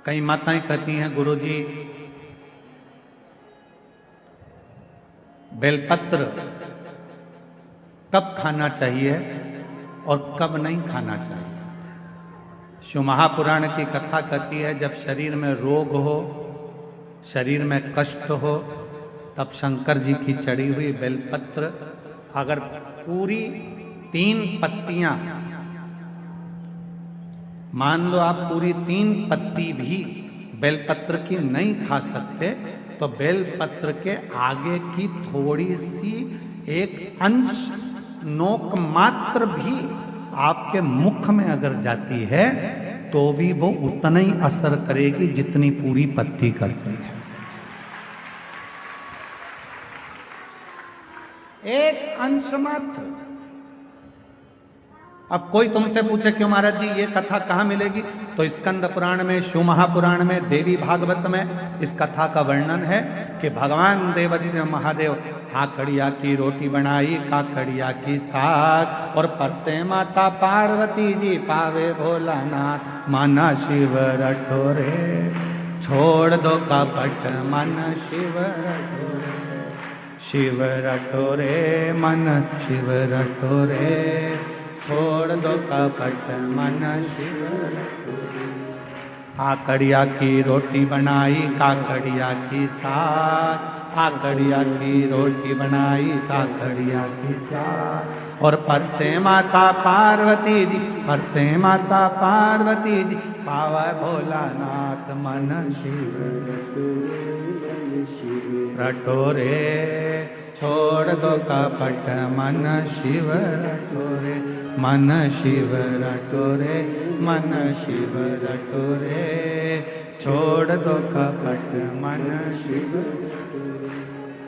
कई माताएं कहती हैं गुरुजी बेलपत्र कब खाना चाहिए और कब नहीं खाना चाहिए। शिव महापुराण की कथा कहती है जब शरीर में रोग हो, शरीर में कष्ट हो, तब शंकर जी की चढ़ी हुई बेलपत्र अगर पूरी 3 पत्तियां, मान लो आप पूरी 3 पत्ती भी बेलपत्र की नहीं खा सकते, तो बेलपत्र के आगे की थोड़ी सी एक अंश नोक मात्र भी आपके मुख में अगर जाती है तो भी वो उतना ही असर करेगी जितनी पूरी पत्ती करती है। एक अंश मात्र। अब कोई तुमसे पूछे क्यों महाराज जी ये कथा कहाँ मिलेगी, तो स्कंद पुराण में, शिव महापुराण में, देवी भागवत में इस कथा का वर्णन है कि भगवान देवादिदेव महादेव काकड़िया की रोटी बनाई, काकड़िया की साग, और परसे माता पार्वती जी पावे भोलानाथ, माना शिव रटोरे, छोड़ दो कपट मन शिव रटोरे, शिव रटोरे मन शिव रटोरे, छोड़ दो कपट मन शिव रटोरे। काकड़िया की रोटी बनाई, काकड़िया की साग, काकड़िया की रोटी बनाई, काकड़िया की साग, और परसे माता पार्वती जी, परसे माता पार्वती जी पावा भोलानाथ, मन शिव रटोरे, छोड़ दो कपट मन शिव रटोरे, मन शिव रटोरे, मन शिव रटोरे, छोड़ दो कपट मन शिव रटोरे।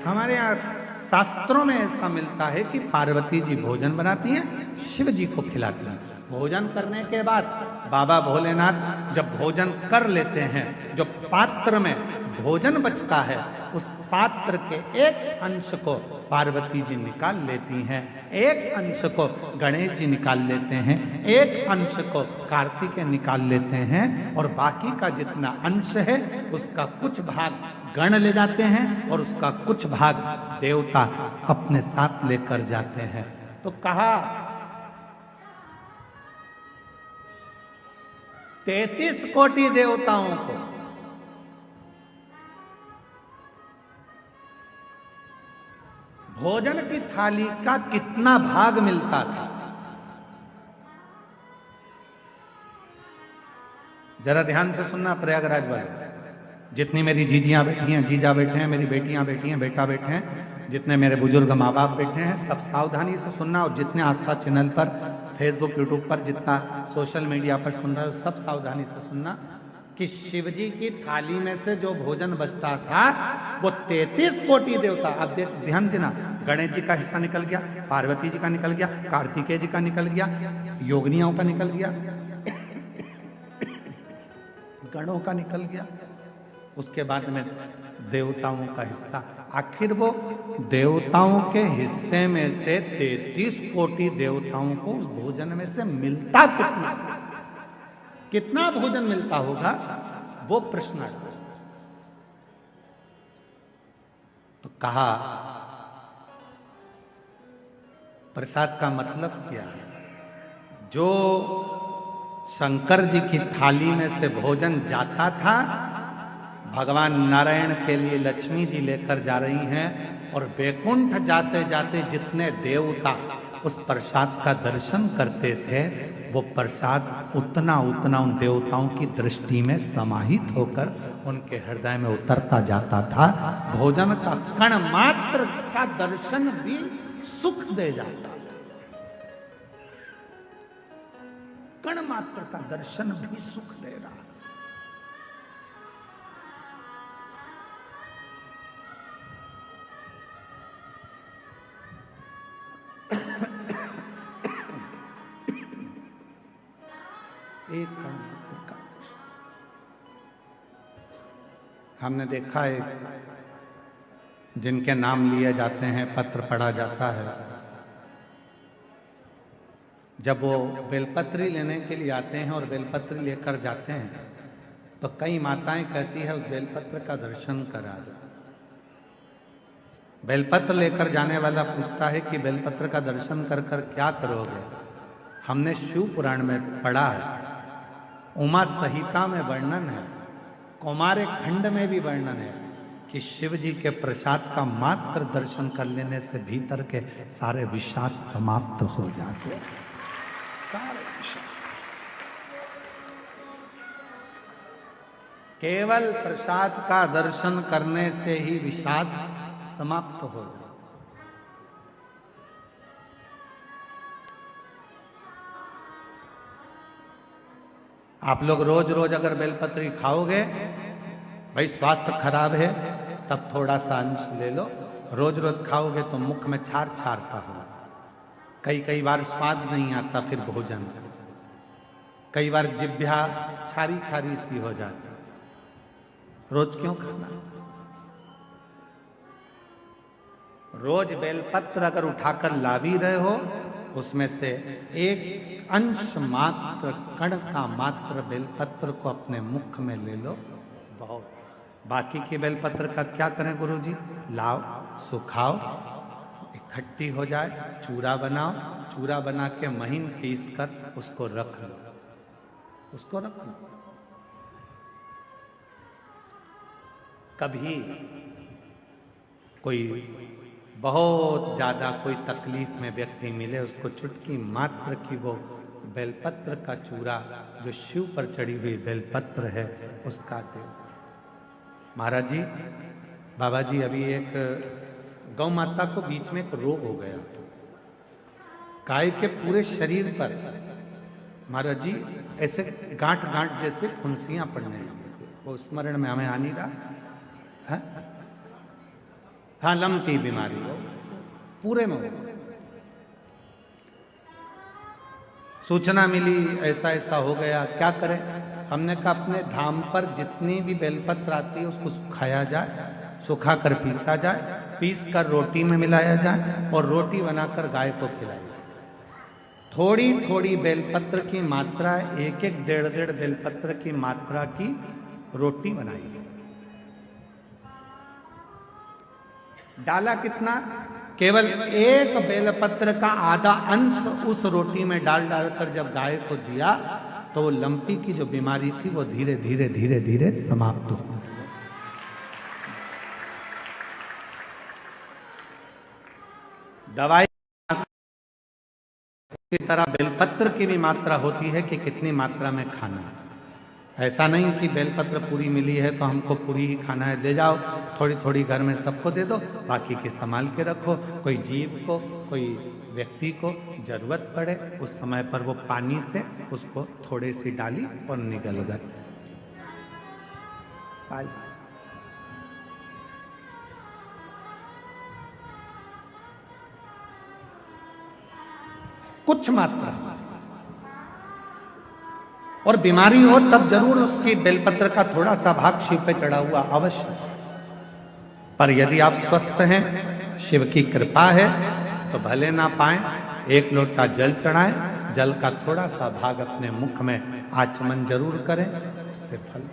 हमारे यहाँ शास्त्रों में ऐसा मिलता है कि पार्वती जी भोजन बनाती हैं, शिव जी को खिलाती हैं। भोजन करने के बाद बाबा भोलेनाथ जब भोजन कर लेते हैं, जो पात्र में भोजन बचता है उस पात्र के एक अंश को पार्वती जी निकाल लेती हैं, एक अंश को गणेश जी निकाल लेते हैं, एक अंश को कार्तिकेय निकाल लेते हैं, और बाकी का जितना अंश है उसका कुछ भाग गण ले जाते हैं और उसका कुछ भाग देवता अपने साथ लेकर जाते हैं। तो कहा 33 कोटि देवताओं को भोजन की थाली का कितना भाग मिलता था, जरा ध्यान से सुनना प्रयागराज वाले। जितनी मेरी जीजियां बैठी हैं, जीजा बैठे हैं, मेरी बेटियां बैठी हैं, बेटा बैठे हैं, जितने मेरे बुजुर्ग माँ बाप बैठे हैं, सब सावधानी से सुनना, और जितने आस्था चैनल पर, फेसबुक, यूट्यूब पर, जितना सोशल मीडिया पर सुन रहे हो, सब सावधानी से सुनना कि शिव जी की थाली में से जो भोजन बचता था वो 33 कोटि देवता, अब ध्यान देना, गणेश जी का हिस्सा निकल गया, पार्वती जी का निकल गया, कार्तिकेय जी का निकल गया, योगिनियों का निकल गया, गणों का निकल गया, उसके बाद में देवताओं का हिस्सा। आखिर वो देवताओं के हिस्से में से 33 कोटि देवताओं को उस भोजन में से मिलता कितना, कितना भोजन मिलता होगा, वो प्रश्न है। तो कहा प्रसाद का मतलब क्या है, जो शंकर जी की थाली में से भोजन जाता था भगवान नारायण के लिए लक्ष्मी जी लेकर जा रही हैं, और वैकुंठ जाते जाते जितने देवता उस प्रसाद का दर्शन करते थे वो प्रसाद उतना उतना उन देवताओं की दृष्टि में समाहित होकर उनके हृदय में उतरता जाता था। भोजन का कण मात्र का दर्शन भी सुख दे जाता, कण मात्र का दर्शन भी सुख दे रहा। एक कण मात्र का दर्शन। हमने देखा है जिनके नाम लिए जाते हैं, पत्र पढ़ा जाता है, जब वो बेलपत्री लेने के लिए आते हैं और बेलपत्री लेकर जाते हैं तो कई माताएं कहती है उस बेलपत्र का दर्शन करा दो। बेलपत्र लेकर जाने वाला पूछता है कि बेलपत्र का दर्शन कर कर क्या करोगे? हमने शिव पुराण में पढ़ा है, उमा संहिता में वर्णन है, कौमारे खंड में भी वर्णन है कि शिव जी के प्रसाद का मात्र दर्शन कर लेने से भीतर के सारे विषाद समाप्त हो जाते हैं। सारे विषाद केवल प्रसाद का दर्शन करने से ही विषाद समाप्त हो जाए। आप लोग रोज रोज अगर बेलपत्री खाओगे, भाई स्वास्थ्य खराब है तब थोड़ा सा अंश ले लो, रोज रोज खाओगे तो मुख में छार छार सा हो, कई बार स्वाद नहीं आता फिर भोजन, कई बार जिह्वा छारी छारी सी हो जाती। रोज क्यों खाना? रोज बेलपत्र अगर उठाकर ला भी रहे हो, उसमें से एक अंश मात्र, कण का मात्र बेलपत्र को अपने मुख में ले लो, बहुत। बाकी के बेलपत्र का क्या करें गुरुजी? लाओ, सुखाओ, इकट्ठी हो जाए, चूरा बनाओ, चूरा बना के महीन पीस कर उसको रख लो, उसको रख लो। कभी कोई बहुत ज्यादा कोई तकलीफ में व्यक्ति मिले, उसको चुटकी मात्र की वो बेलपत्र का चूरा जो शिव पर चढ़ी हुई बेलपत्र है उसका दे। महाराज जी, बाबा जी, अभी एक गौ माता को बीच में एक रोग हो गया, गाय के पूरे शरीर पर महाराज जी ऐसे गांठ गांठ जैसे फुंसियां पड़ने लगी। वो स्मरण में हमें आ नहीं रहा है? हाँ, लंपी बीमारी हो पूरे में। सूचना मिली ऐसा ऐसा हो गया, क्या करें? हमने कहा अपने धाम पर जितनी भी बेलपत्र आती है उसको सुखाया जाए, सुखा कर पीसा जाए, पीस कर रोटी में मिलाया जाए और रोटी बनाकर गाय को खिलाई जाए। थोड़ी थोड़ी बेलपत्र की मात्रा, एक एक डेढ़ डेढ़ बेलपत्र की मात्रा की रोटी बनाई गई। डाला कितना? केवल एक बेलपत्र का आधा अंश उस रोटी में डाल डालकर जब गाय को दिया तो वो लंपी की जो बीमारी थी वो धीरे धीरे धीरे धीरे समाप्त हो गई। दवाई की तरह बेलपत्र की भी मात्रा होती है कि कितनी मात्रा में खाना है। ऐसा नहीं कि बेलपत्र पूरी मिली है तो हमको पूरी ही खाना है, ले जाओ थोड़ी थोड़ी घर में सबको दे दो, बाकी के संभाल के रखो। कोई जीव को, कोई व्यक्ति को जरूरत पड़े उस समय पर वो पानी से उसको थोड़ी सी डाली और निगल गए। कुछ मात्रा, और बीमारी हो तब जरूर उसकी बेलपत्र का थोड़ा सा भाग शिव पे चढ़ा हुआ अवश्य। पर यदि आप स्वस्थ हैं, शिव की कृपा है, तो भले ना पाए, एक लोटा जल चढ़ाएं, जल का थोड़ा सा भाग अपने मुख में आचमन जरूर करें, उससे फल